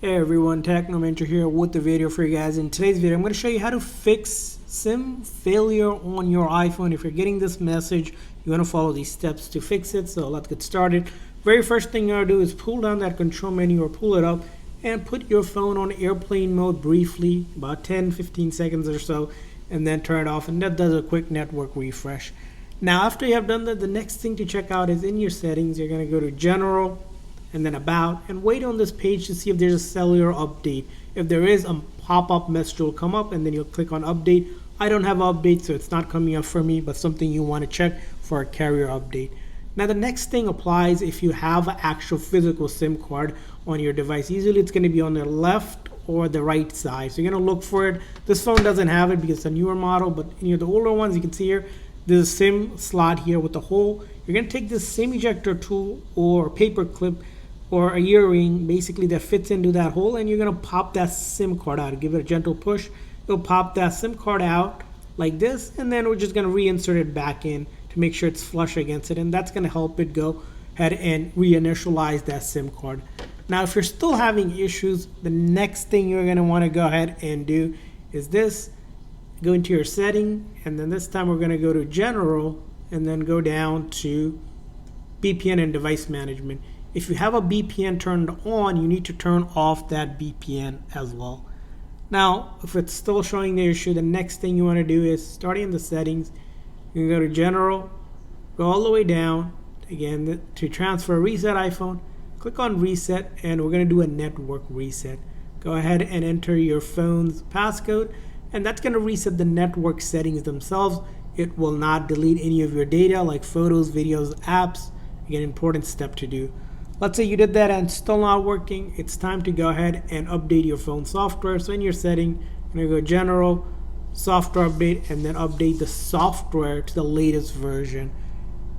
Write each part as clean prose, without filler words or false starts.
Hey everyone, Technomentor here with the video for you guys. In today's video, I'm going to show you how to fix SIM failure on your iPhone. If you're getting this message, you want to follow these steps to fix it. So let's get started. Very first thing you're going to do is pull down that control menu or pull it up and put your phone on airplane mode briefly, about 10-15 seconds or so, and then turn it off, and that does a quick network refresh. Now after you have done that, the next thing to check out is in your settings. You're going to go to General and then About, and wait on this page to see if there's a cellular update. If there is, a pop-up message will come up and then you'll click on update. I don't have an update, so it's not coming up for me, but something you want to check for a carrier update. Now the next thing applies if you have an actual physical SIM card on your device. Usually it's going to be on the left or the right side, so you're going to look for it. This phone doesn't have it because it's a newer model, but the older ones, you can see here, there's a SIM slot here with a hole. You're going to take this SIM ejector tool or paper clip or a earring basically that fits into that hole, and you're going to pop that SIM card out. Give it a gentle push. It'll pop that SIM card out like this, and then we're just going to reinsert it back in to make sure it's flush against it, and that's going to help it go ahead and reinitialize that SIM card. Now if you're still having issues, the next thing you're going to want to go ahead and do is this. Go into your setting, and then this time we're going to go to General and then go down to VPN and device management. If you have a VPN turned on, you need to turn off that VPN as well. Now, if it's still showing the issue, the next thing you want to do is starting in the settings, you can go to General, go all the way down, again, to transfer reset iPhone, click on reset, and we're going to do a network reset. Go ahead and enter your phone's passcode, and that's going to reset the network settings themselves. It will not delete any of your data like photos, videos, apps. Again, important step to do. Let's say you did that and still not working. It's time to go ahead and update your phone software. So in your setting, you're going to go General, Software Update, and then update the software to the latest version.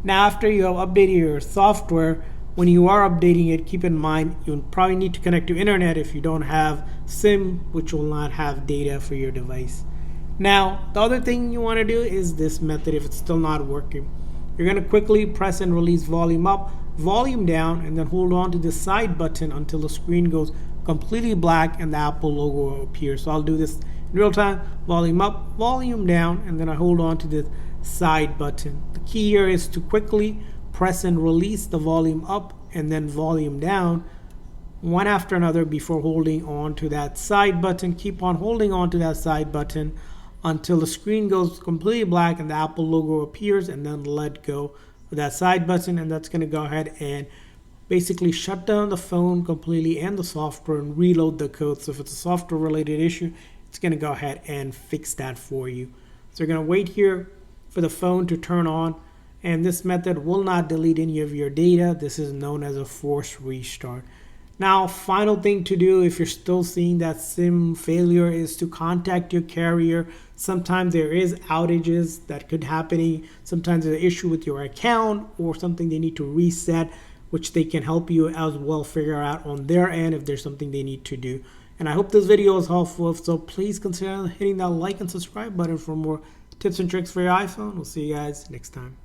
Now after you have updated your software, when you are updating it, keep in mind you'll probably need to connect to internet if you don't have SIM, which will not have data for your device. Now the other thing you want to do is this method. If it's still not working, you're going to quickly press and release volume up, volume down, and then hold on to the side button until the screen goes completely black and the Apple logo appears. So I'll do this in real time. Volume up, volume down, and then I hold on to the side button. The key here is to quickly press and release the volume up and then volume down one after another before holding on to that side button. Keep on holding on to that side button until the screen goes completely black and the Apple logo appears, and then let go of that side button, and that's going to go ahead and basically shut down the phone completely and the software and reload the code. So if it's a software related issue, it's going to go ahead and fix that for you. So you're going to wait here for the phone to turn on, and this method will not delete any of your data. This is known as a forced restart. Now, final thing to do if you're still seeing that SIM failure is to contact your carrier. Sometimes there is outages that could happen. Sometimes there's an issue with your account or something they need to reset, which they can help you as well figure out on their end if there's something they need to do. And I hope this video was helpful. So please consider hitting that like and subscribe button for more tips and tricks for your iPhone. We'll see you guys next time.